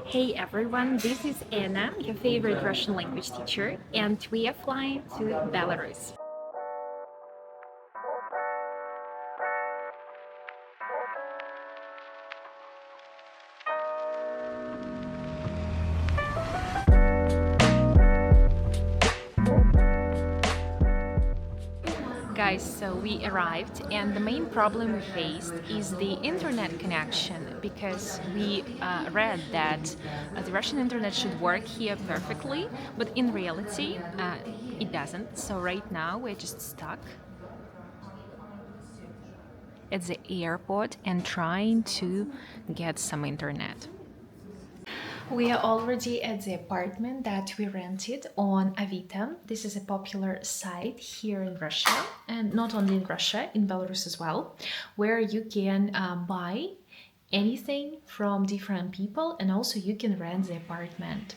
Hey everyone, this is Anna, your favorite Russian language teacher, and we are flying to Belarus. Guys, so we arrived and the main problem we faced is the internet connection because we read that the Russian internet should work here perfectly, but in reality it doesn't. So right now we're just stuck at the airport and trying to get some internet. We are already at the apartment that we rented on Avito. This is a popular site here in Russia, and not only in Russia, in Belarus as well, where you can buy anything from different people and also you can rent the apartment.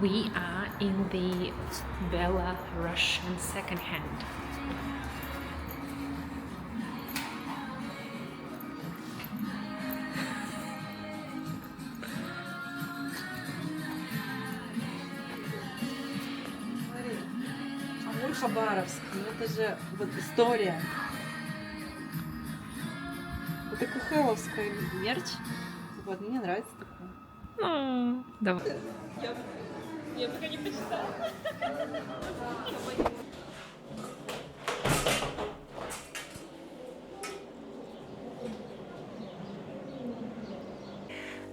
We are in the Belarusian second hand. Хабаровск, ну это же вот история. Это кхловская мерч. Вот, мне нравится такое. Давай. Я пока не почитала.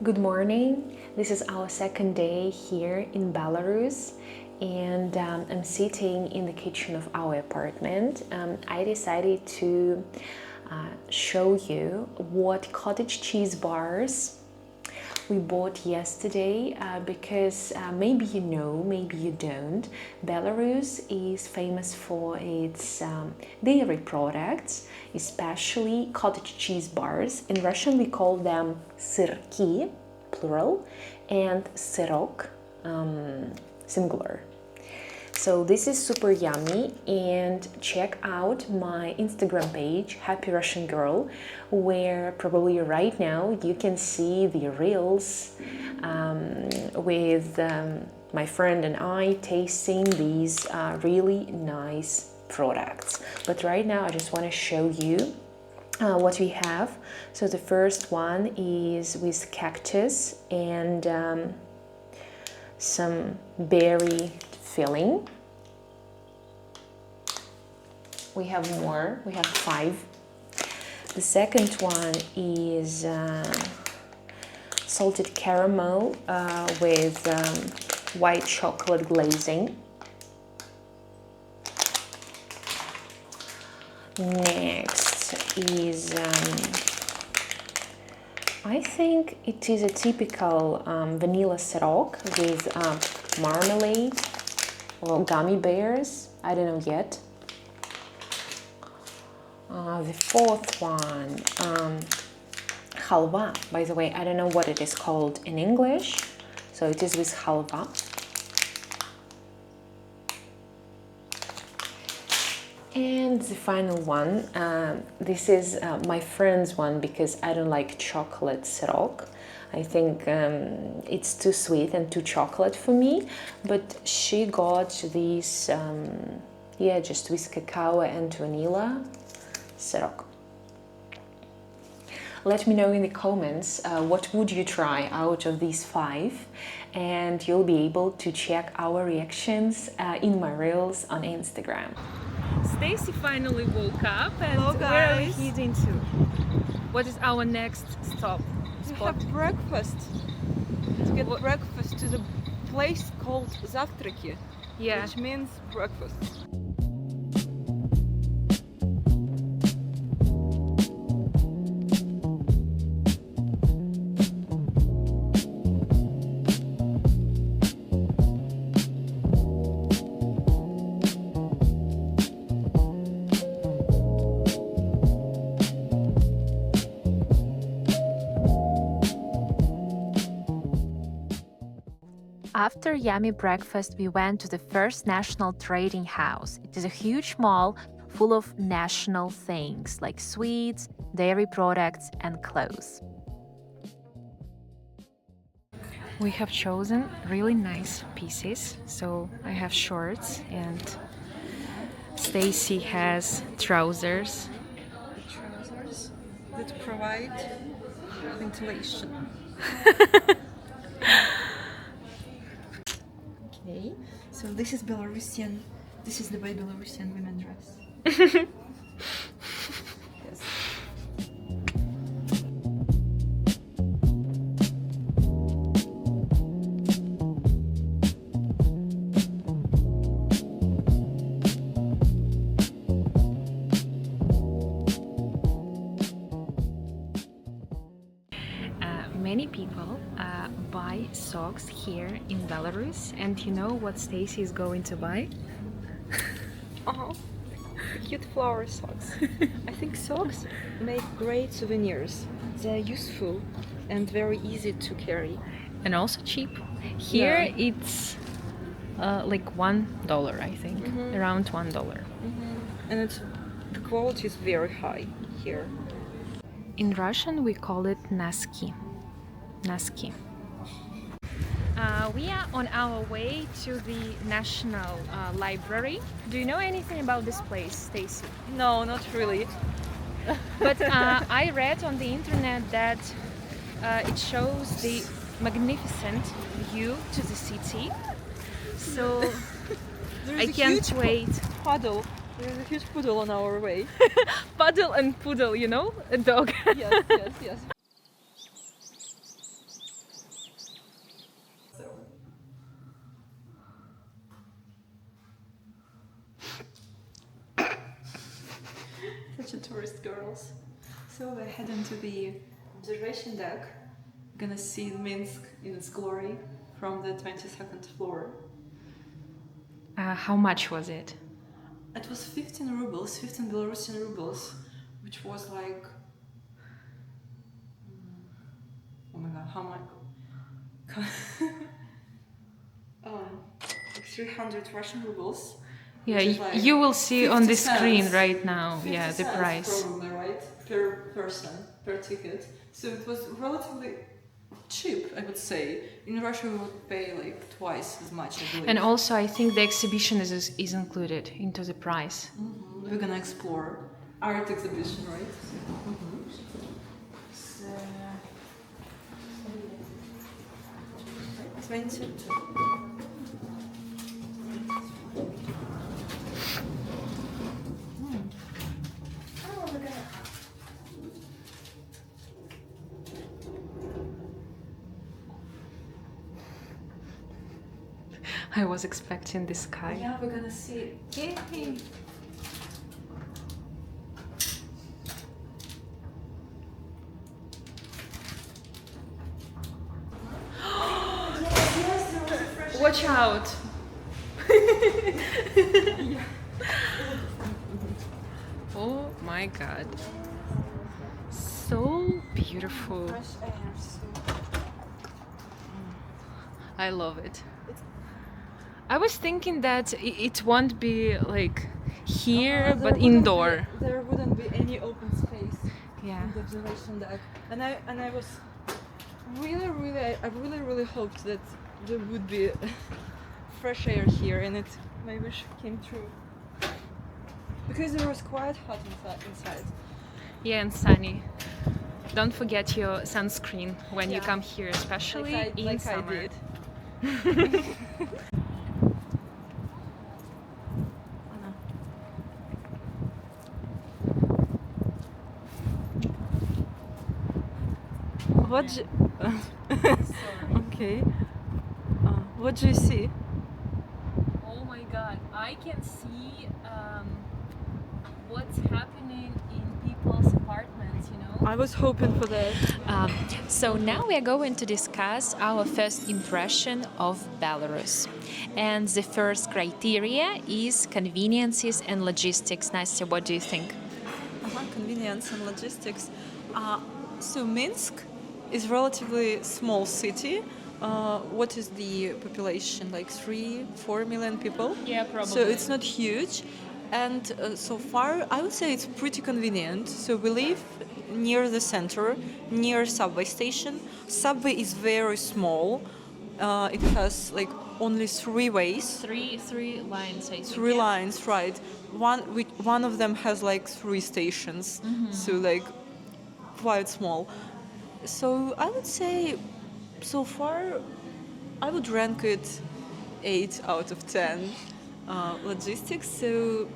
Good morning. This is our second day here in Belarus, and I'm sitting in the kitchen of our apartment. I decided to show you what cottage cheese bars we bought yesterday because maybe you know, maybe you don't. Belarus is famous for its dairy products, especially cottage cheese bars. In Russian we call them syrki, plural, and syrok, singular. So this is super yummy, and check out my Instagram page, Happy Russian Girl, where probably right now you can see the reels with my friend and I tasting these really nice products. But right now I just want to show you what we have. So the first one is with cactus and some berry filling. We have more, we have 5. The second one is salted caramel with white chocolate glazing. Next is, I think it is a typical vanilla syrok with marmalade or gummy bears, I don't know yet. The fourth one, halva. By the way, I don't know what it is called in English, so it is with halva. And the final one, this is my friend's one because I don't like chocolate syrok. I think it's too sweet and too chocolate for me, but she got these, just with cacao and vanilla syrok. Let me know in the comments what would you try out of these 5, and you'll be able to check our reactions in my reels on Instagram. Stacy finally woke up, and Hello, where are we guys. heading to? What is our next stop? To have breakfast. To get breakfast to the place called Завтраки, Yeah. which means breakfast. After yummy breakfast, we went to the first national trading house. It is a huge mall full of national things like sweets, dairy products, and clothes. We have chosen really nice pieces. So I have shorts and Stacy has trousers. Trousers that provide ventilation. Okay, so this is Belarusian. This is the way Belarusian women dress. Yes. Many people buy socks here in Belarus, and you know what Stacy is going to buy? Oh, cute flower socks. I think socks make great souvenirs. They're useful and very easy to carry. And also cheap. Here Yeah. it's like $1, I think, around $1. And the quality is very high here. In Russian, we call it naski. Naski. We are on our way to the National Library. Do you know anything about this place, Stacy? No, not really. But I read on the internet that it shows the magnificent view to the city. So I can't wait. Puddle. There's a huge puddle on our way. Puddle and poodle, you know, a dog. Yes, yes, yes. Such a tourist girls. So we head into the observation deck. Gonna see Minsk in its glory from the 22nd floor. How much was it? It was 15 rubles, 15 Belarusian rubles, which was like, oh my god, how much? Like 300 Russian rubles. Yeah, which is like you will see 50 on the screen cents. right now. 50 Yeah, the cents price. probably, right? Per person, per ticket. So it was relatively cheap, I would say. In Russia, we would pay like twice as much, I believe. And also, I think the exhibition is included into the price. We're gonna explore art exhibition, right? So, 22. I was expecting the sky. Yeah, we're gonna see it. Yay! Watch out! Oh my god. So beautiful. Fresh air, so I love it. I was thinking that it won't be like here, but indoor. There wouldn't be any open space Yeah. in the observation deck, and I was I really hoped that there would be fresh air here, and my wish came true. Because there was quite hot inside. Yeah, and sunny. Don't forget your sunscreen when you Yeah. come here, especially in like summer. I did. What? Okay. What do you see? Oh my god, I can see what's happening in people's apartments, you know? I was hoping for that. So now we are going to discuss our first impression of Belarus. And the first criteria is conveniences and logistics. Nastya, what do you think? Convenience and logistics. So Minsk is relatively small city, what is the population? Like 3-4 million people? Yeah, probably. So it's not huge. And so far, I would say it's pretty convenient. So we live near the center, near subway station. Subway is very small. It has like only 3 ways. Three lines, I think. 3 lines, right? One of them has like 3 stations. So like quite small. So I would say so far I would rank it 8 out of 10. Logistics. So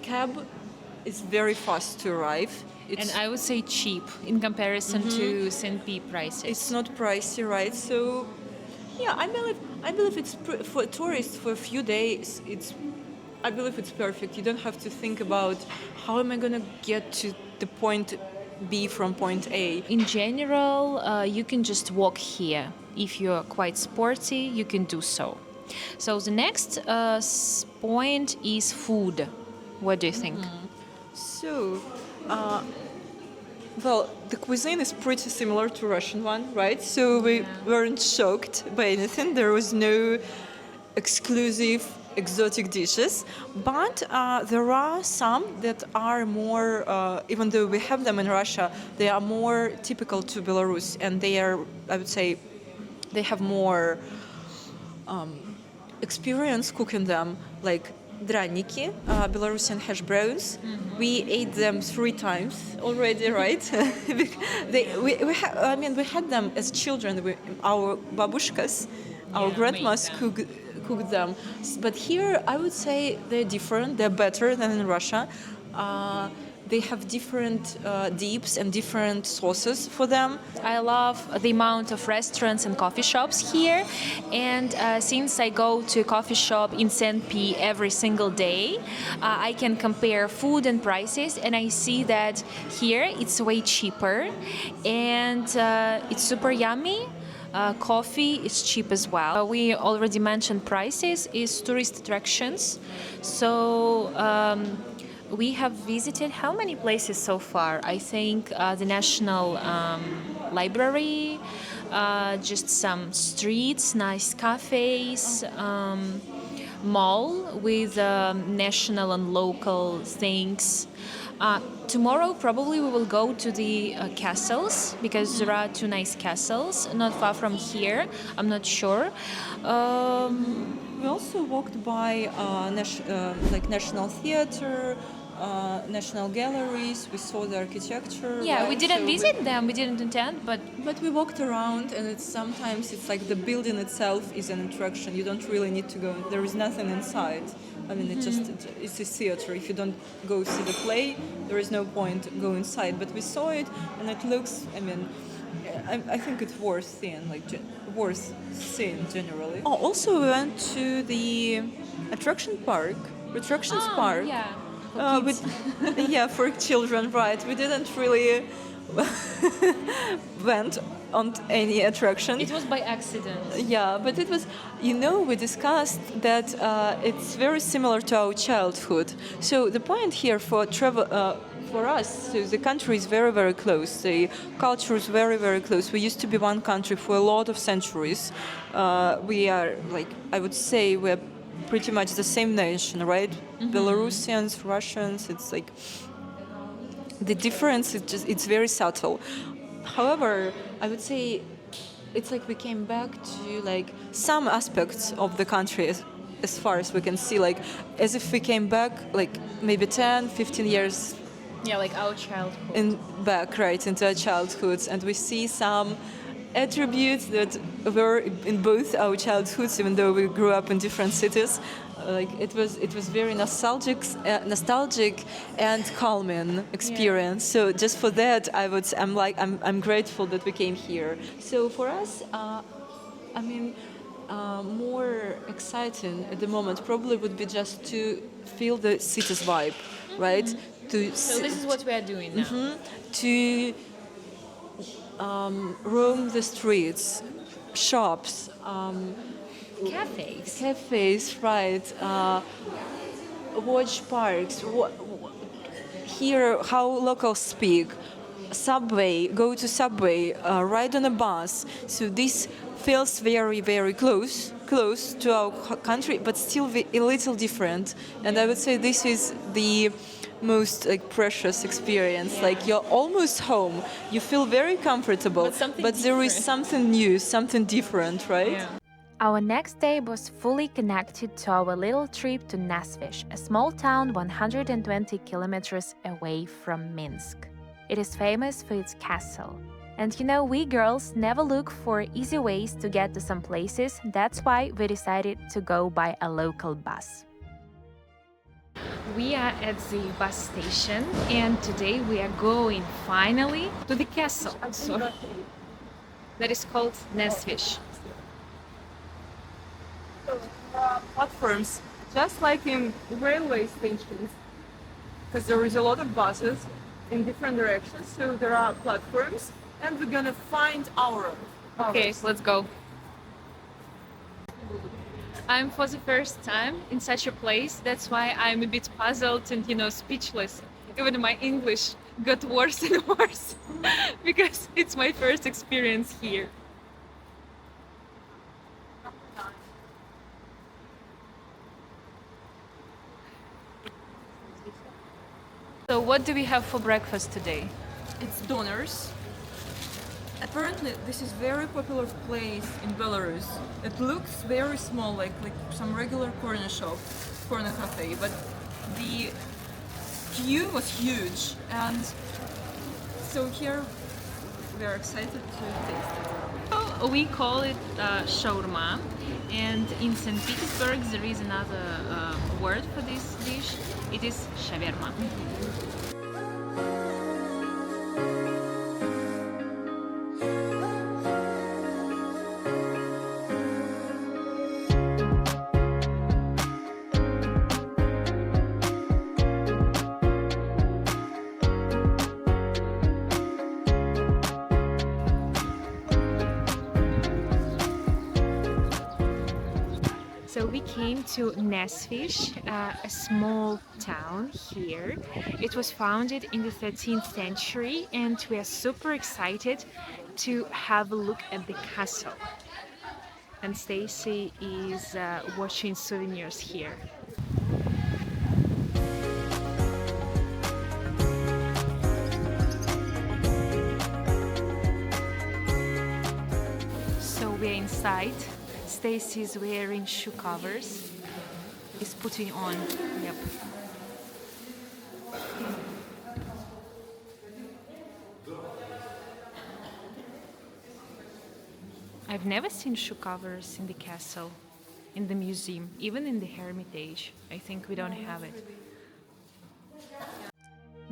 cab is very fast to arrive. And I would say cheap in comparison to St. Pete prices. It's not pricey, right? So yeah, I believe it's for tourists for a few days. I believe it's perfect. You don't have to think about how am I gonna get to the point B from point A. In general, you can just walk here. If you're quite sporty, you can do so. So the next point is food. What do you think? So, well, the cuisine is pretty similar to Russian one, right? So we weren't shocked by anything. There was no exclusive exotic dishes, but there are some that are more, even though we have them in Russia, they are more typical to Belarus, and they are, I would say, they have more experience cooking them, like draniki, Belarusian hash browns. We ate them 3 times already, right? We had them as children. Our babushkas, our grandmas cooked them. But here, I would say they're different. They're better than in Russia. They have different dips and different sauces for them. I love the amount of restaurants and coffee shops here, and since I go to a coffee shop in St. Pete every single day, I can compare food and prices, and I see that here it's way cheaper, and it's super yummy. Coffee is cheap as well. We already mentioned prices is tourist attractions, so we have visited how many places so far? I think the National Library, just some streets, nice cafes, mall with national and local things. Tomorrow probably we will go to the castles because there are 2 nice castles not far from here. I'm not sure. We also walked by National Theatre, national galleries. We saw the architecture. Yeah, right? we didn't visit them. We didn't attend, but we walked around, and sometimes it's like the building itself is an attraction. You don't really need to go. There is nothing inside. I mean, it's a theater. If you don't go see the play, there is no point go inside. But we saw it, and it looks. I mean, I think it's worth seeing generally. Oh, also we went to the attractions park. yeah. For children, right? We didn't really went on any attraction. It was by accident. Yeah, but it was, we discussed that it's very similar to our childhood. So the point here for travel, for us, so the country is very, very close. The culture is very, very close. We used to be one country for a lot of centuries. We are, I would say, we're pretty much the same nation, right? Belarusians, Russians, it's like the difference is it's very subtle. However, I would say it's like we came back to some aspects of the country as far as we can see, as if we came back maybe 10, 15 years. Yeah, like our childhood. Back, right, into our childhoods, and we see some attributes that were in both our childhoods, even though we grew up in different cities. It was very nostalgic and calming experience. So just for that, I'm grateful that we came here. So for us, more exciting at the moment probably would be just to feel the city's vibe, right? So this is what we are doing now. To roam the streets, shops, cafes, right? Watch parks, hear how locals speak, go to subway, ride on a bus. So this feels very, very close to our country, but still a little different. And I would say this is the most precious experience. Like you're almost home, you feel very comfortable, but there is something new, something different, right? Yeah. Our next day was fully connected to our little trip to Nesvish, a small town 120 kilometers away from Minsk. It is famous for its castle. And you know, we girls never look for easy ways to get to some places, that's why we decided to go by a local bus. We are at the bus station and today we are going finally to the castle. That is called Nesvish. Platforms, just like in railway stations, because there is a lot of buses in different directions, so there are platforms, and we're gonna find our. Okay, let's go. I'm for the first time in such a place, that's why I'm a bit puzzled and, you know, speechless. Even my English got worse and worse because it's my first experience here. So what do we have for breakfast today? It's donors. Apparently, this is very popular place in Belarus. It looks very small, like some regular corner shop, corner cafe, but the queue was huge, and so here we are excited to taste it. Oh, we call it shawarma, and in St. Petersburg there is another word for this dish. It is shawarma. So we came to Nesvish, a small town here. It was founded in the 13th century and we are super excited to have a look at the castle. And Stacy is watching souvenirs here. So we're inside. Stacy is wearing shoe covers. He's putting on, yep. I've never seen shoe covers in the castle, in the museum, even in the Hermitage. I think we don't have it.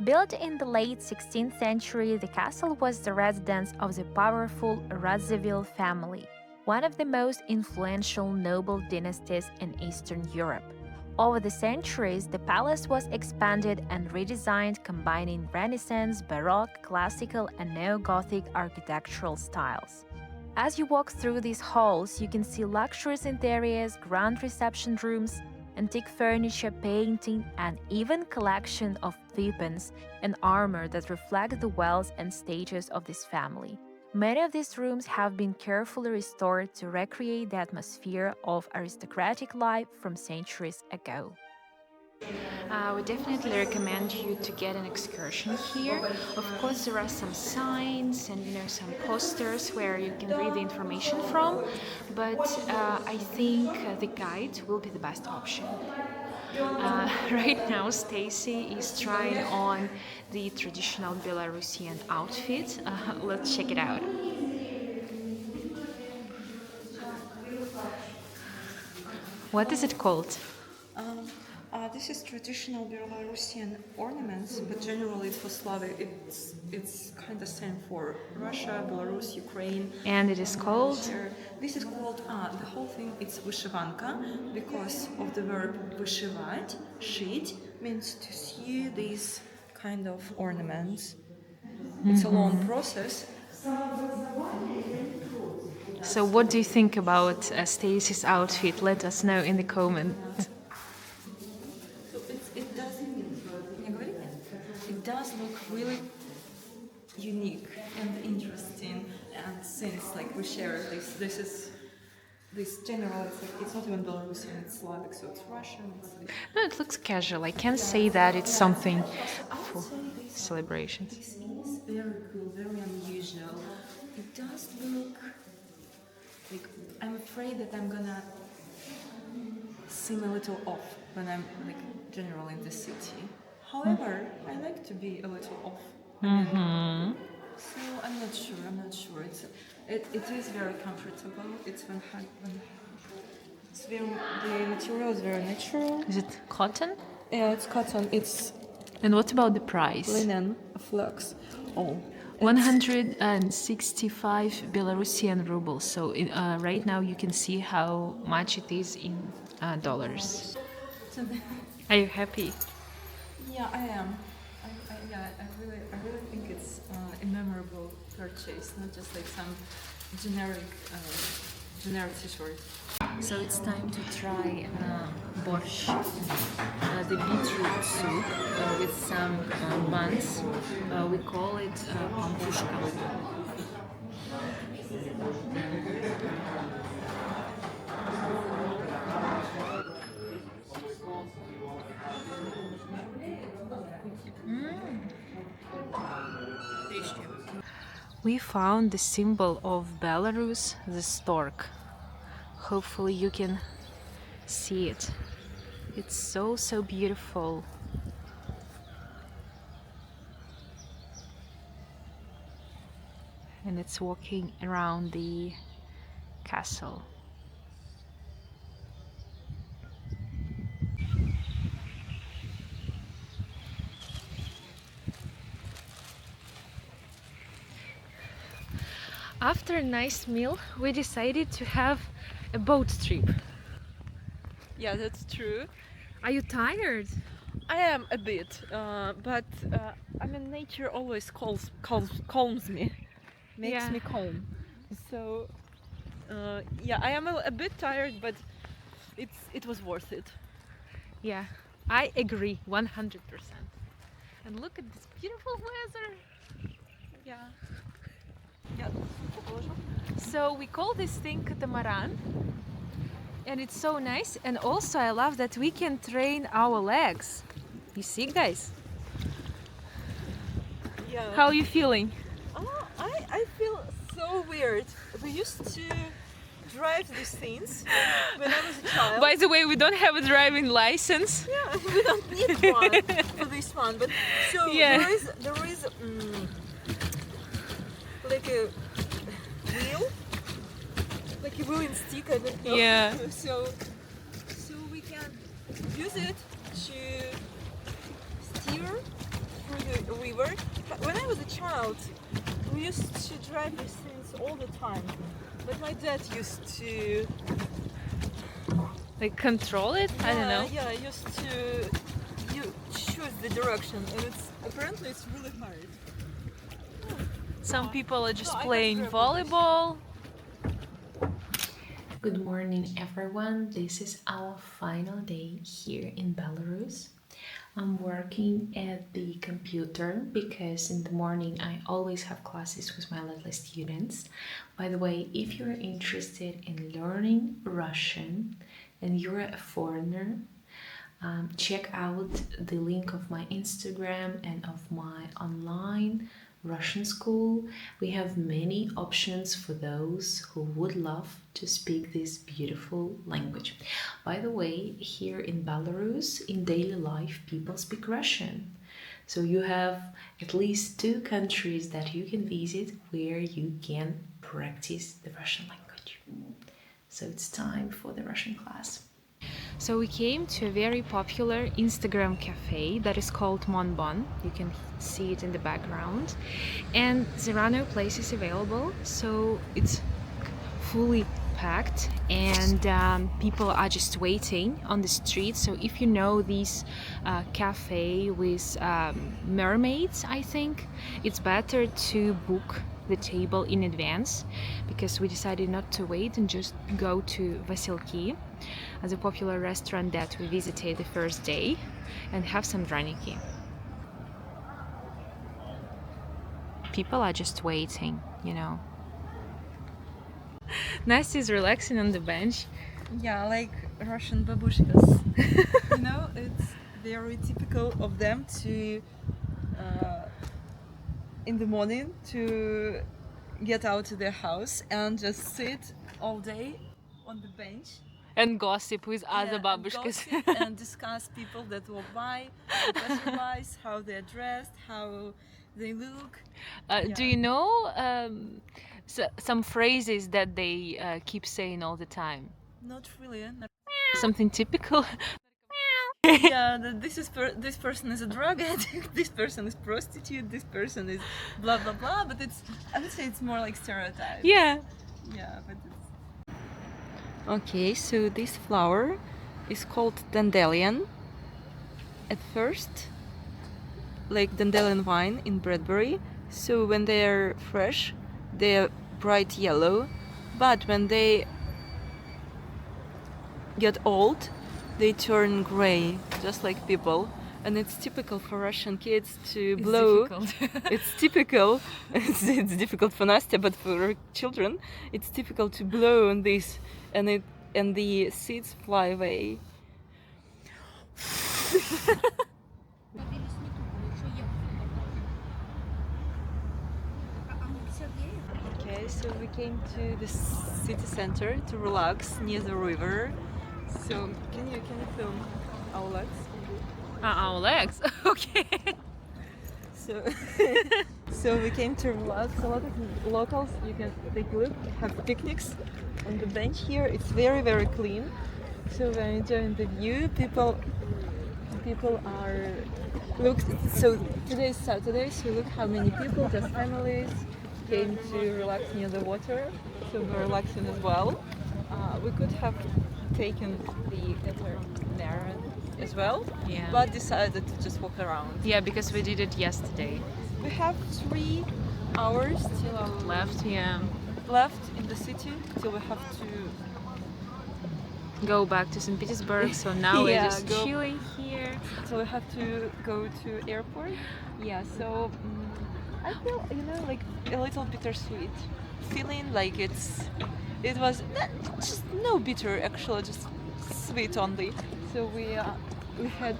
Built in the late 16th century, the castle was the residence of the powerful Radziwill family, one of the most influential noble dynasties in Eastern Europe. Over the centuries, the palace was expanded and redesigned, combining Renaissance, Baroque, Classical, and Neo-Gothic architectural styles. As you walk through these halls, you can see luxurious interiors, grand reception rooms, antique furniture, painting, and even collection of weapons and armor that reflect the wealth and status of this family. Many of these rooms have been carefully restored to recreate the atmosphere of aristocratic life from centuries ago. We definitely recommend you to get an excursion here. Of course, there are some signs and some posters where you can read the information from, but I think the guide will be the best option. Right now, Stacy is trying on the traditional Belarusian outfit. Let's check it out. What is it called? This is traditional Belarusian ornaments, but generally for Slavic, it's kind of same for Russia, Belarus, Ukraine. And it is called? This is called, the whole thing, it's вышиванка, because of the verb вышивать, шить, means to sew these kind of ornaments. It's a long process. So what do you think about Stacy's outfit? Let us know in the comments. It does look really unique and interesting. And since like we share this general, it's not even Belarusian, it's Slavic, so it's Russian. No, it looks casual. I can't say that it's something for celebrations. This is very cool, very unusual. It does look like I'm afraid that I'm gonna seem a little off when I'm like general in the city. However, I like to be a little off. So I'm not sure. It is very comfortable. It's the material is very natural. Is it cotton? Yeah, it's cotton. It's And what about the price? linen, flax. Oh, 165 Belarusian rubles. So right now you can see how much it is in dollars. so Are you happy? yeah, I am. I really think it's a memorable purchase, not just like some generic T-shirt. So it's time to try borscht, the beetroot soup with some buns. We call it pampushka. We found the symbol of Belarus, the stork. Hopefully you can see it. It's so beautiful. And it's walking around the castle. After a nice meal, we decided to have a boat trip. Yeah, that's true. Are you tired? I am a bit, but I mean, nature always calms me, makes Yeah. me calm. So, yeah, I am a bit tired, but it was worth it. Yeah, I agree 100%. And look at this beautiful weather. Yeah. Yeah. So we call this thing catamaran. And it's so nice. And also I love that we can train our legs. You see, guys? Yeah. How are you feeling? Oh, I feel so weird. We used to drive these things when I was a child. By the way, we don't have a driving license. Yeah, we don't need one for this one. But so Yeah. there is like a wheel, like a wooden stick. I don't know. Yeah. So we can use it to steer through the river. But when I was a child, we used to drive these things all the time. But my dad used to Like control it? I don't know. Yeah, used to choose the direction, and apparently it's really hard. Some people are just No, I playing don't volleyball. Good morning, everyone. This is our final day here in Belarus. I'm working at the computer because in the morning I always have classes with my little students. By the way, if you're interested in learning Russian and you're a foreigner, check out the link of my Instagram and of my online Russian school. We have many options for those who would love to speak this beautiful language. By the way, here in Belarus, in daily life, people speak Russian. So you have at least 2 countries that you can visit where you can practice the Russian language. So it's time for the Russian class. So we came to a very popular Instagram cafe that is called Monbon. You can see it in the background. And there are no places available, so it's fully packed and people are just waiting on the street. So if you know this cafe with mermaids, I think it's better to book the table in advance, because we decided not to wait and just go to Vasilki, the popular restaurant that we visited the first day, and have some draniki. people are just waiting, you know. Настя is relaxing on the bench. Yeah, like Russian babushkas. You know, it's very typical of them to, in the morning, to get out of their house and just sit all day on the bench. And gossip with other And babushkas. gossip and discuss people that walk by, the passerbys, how they're dressed, how they look. Do you know some phrases that they keep saying all the time? Not really. Something typical? Yeah, this person is a drug addict, this person is prostitute, this person is blah blah blah. But I would say it's more like stereotypes. Yeah. Yeah, but okay. So this flower is called dandelion. At first, like dandelion vine in Bradbury. So when they're fresh, they're bright yellow, but when they get old, they turn gray, just like people. And it's typical for Russian kids to blow. It's typical. It's difficult for Nastya, but for children, it's typical to blow on this, and the seeds fly away. Okay, so we came to the city center to relax near the river. So can you film our legs? Our legs. Okay. So so we came to relax. A lot of locals, you can take a look, have picnics on the bench here. It's very very clean. So we're enjoying the view. People are look. So today is Saturday. So look how many people, just families, came to relax near the water. So we're relaxing as well. We could have taken the catamaran as well, Yeah. but decided to just walk around. Yeah, because we did it yesterday. We have 3 hours till our left in the city till we have to Go back to St. Petersburg. So now we're Yeah, just go- chilling here. till we have to go to airport. Yeah, so I feel like a little bittersweet feeling, like it was just no bitter actually, just sweet only. So we had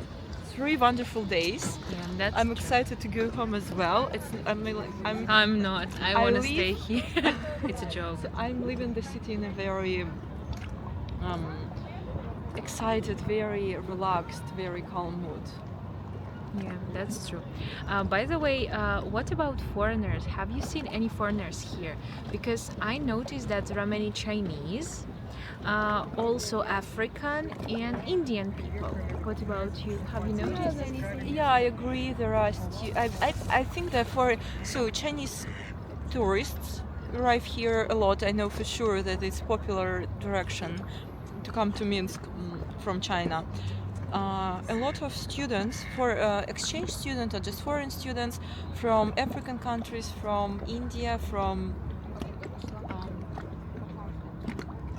3 wonderful days. Yeah, and that's. I'm excited to go home as well. I'm not. I I want to leave- stay here. It's a joke. I'm leaving the city in a very excited, very relaxed, very calm mood. Yeah, that's true. By the way, what about foreigners? Have you seen any foreigners here? Because I noticed that there are many Chinese, also African and Indian people. What about you? Have you noticed anything? Yeah, I agree. There are. I think that Chinese tourists arrive here a lot. I know for sure that it's popular direction to come to Minsk from China. A lot of students, for exchange students or just foreign students from African countries, from India, from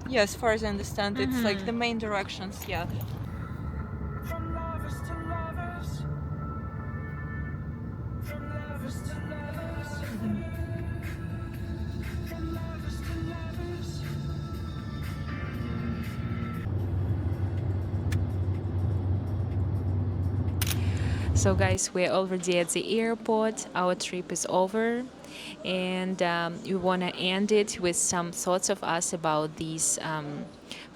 yeah, as far as I understand, it's like the main directions. Yeah. From lovers to lovers. From lovers to lovers. From lovers to lovers. So, guys, we're already at the airport. Our trip is over, and we want to end it with some thoughts of us about this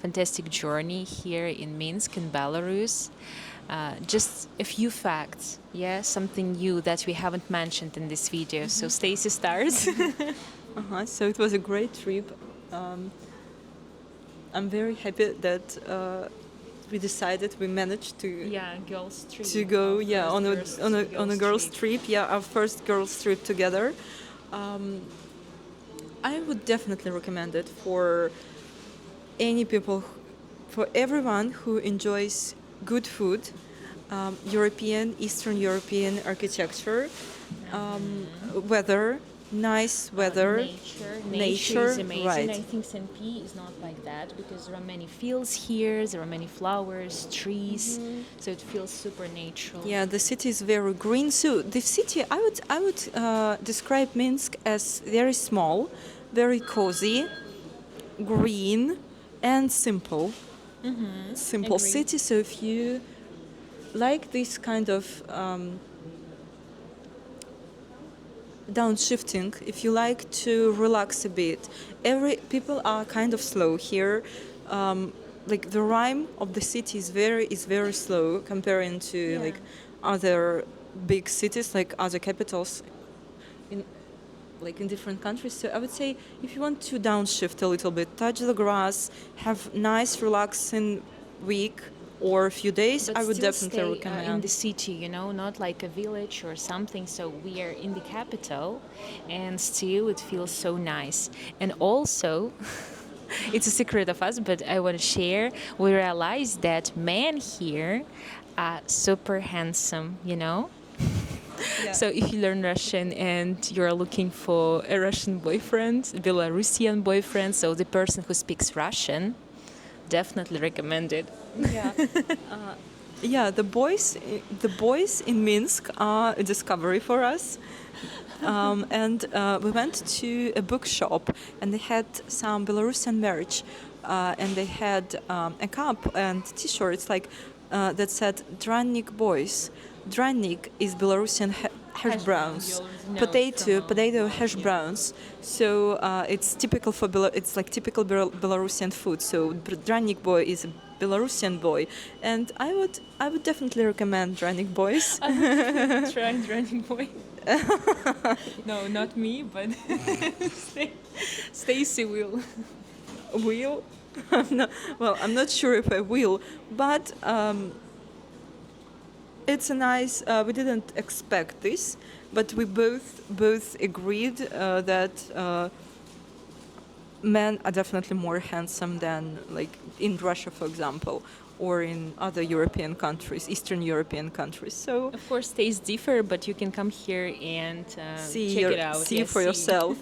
fantastic journey here in Minsk, in Belarus. Just a few facts, yeah, something new that we haven't mentioned in this video. So, Stacy starts. So it was a great trip. I'm very happy that we managed to girls trip. to go on a girls trip. Yeah, our first girls trip together. I would definitely recommend it for any people, for everyone who enjoys good food, Eastern European architecture, weather, nice weather. Nature is amazing. Right. I think St. Pete is not like that because there are many fields here, there are many flowers, trees, so it feels super natural. Yeah, the city is very green. So the city, I would describe Minsk as very small, very cozy, green, and simple. Simple Agreed. city. So if you like this kind of downshifting, if you like to relax a bit, people are kind of slow here. Like the rhyme of the city is very slow comparing to like other big cities, like other capitals in in different countries. So I would say if you want to downshift a little bit, touch the grass, have nice relaxing week or a few days, But I would still definitely stay recommend. in the city, not like a village or something. So we are in the capital, and still it feels so nice. And also, it's a secret of us, but I want to share. We realized that men here are super handsome. Yeah. So if you learn Russian and you're looking for a Russian boyfriend, Belarusian boyfriend, so the person who speaks Russian, definitely recommend it. Yeah. Yeah, the boys in Minsk are a discovery for us. And we went to a bookshop and they had some Belarusian merch. And they had a cup and T-shirts that said "Drannik Boys." Drannik is Belarusian hash browns, potato hash browns. So it's typical for it's like typical Belarusian food. So Drannik boy is a Belarusian boy, and I would definitely recommend Drannik boys. Try running boy. No, not me, but Stacy will. Will? I'm not sure if I will, but it's a nice. We didn't expect this, but we both agreed that men are definitely more handsome than like in Russia, for example, or in other European countries, Eastern European countries. So Of course, tastes differ, but you can come here and check it out. see Yeah, for yourself.